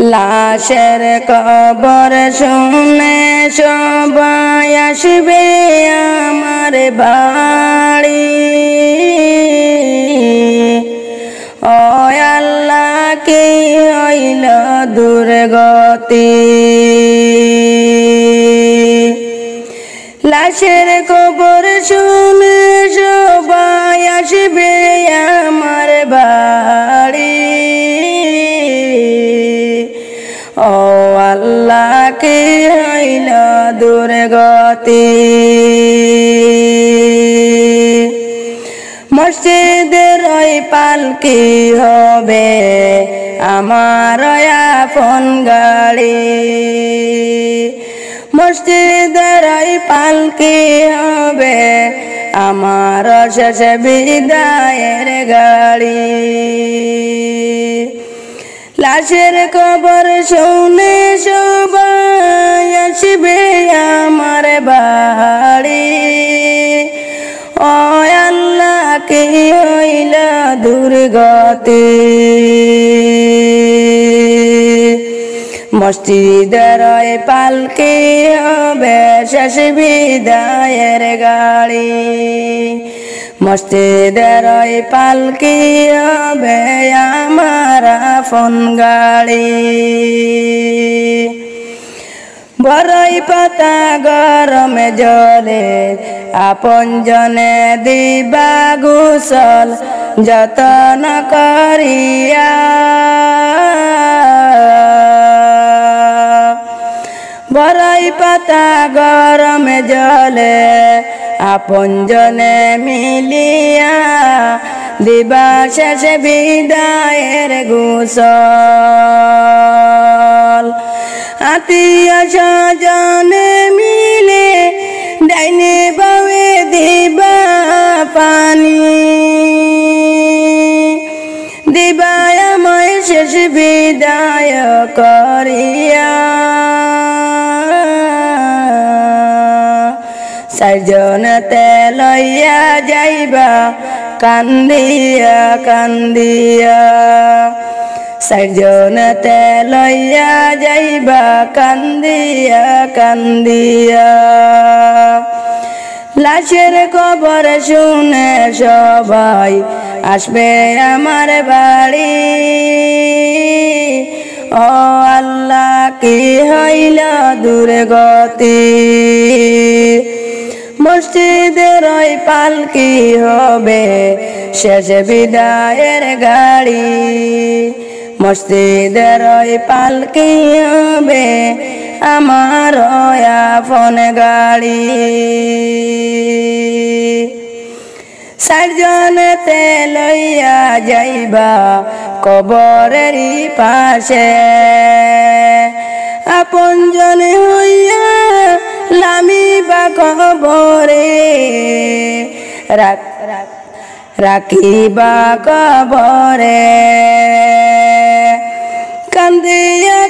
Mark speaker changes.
Speaker 1: লাশের কবর শুনে সবাই আসবে আমার বাড়ি। ও আল্লাহ কি হইল দুর্গতি, লাশের কবর শুনে সবাই আসবে আমার বাড়ি। ও আল্লাহ কি হইল দুর্গতি, মসজিদের ওই পালকি হবে আমার আপন গাড়ি। মসজিদের ওই পালকি হবে আমার শেষ বিদায়ের গাড়ি। লাশের কবর শুনে সবাই আসবে আমার বাড়ি। ও আল্লাহ কি হইল দুর্গতি, মসজিদের ওই পালকি হবে শেষ বিদায়ের গাড়ি। মসজিদের ওই পালকি হবে আমার আপন গাড়ি। বড়ই পাতা গরমে জলে আপন জনে দিবা গোসল যতন করিয়া। বড়ই পাতা গরমে জলে আপন জনে মিলিয়া দিবা শেষ বিদায়ের গোসল। আত্মীয় স্বজনে মিলে ডাইনে বামে দিবা পানি, দিবা আমায় শেষ বিদায় করিয়া। চারজনতে লইয়া যাইবা কান্দিয়া কান্দিয়া, চারজনতে লইয়া যাইবা কান্দিয়া কান্দিয়া। লাশের কবর শুনে সবাই আসবে আমার বাড়ি। ও আল্লাহ কি হইল দুর্গতি, মসজিদের ওই পালকি হবে শেষ বিদায়ের গাড়ি। মসজিদের ওই পালকি হবে আমার আপন গাড়ি। চারজনতে লইয়া যাইবা কবরের পাশে, আপন জনে হইয়া লামিবা কবরে। রাখিবা কবরে কান্দিয়া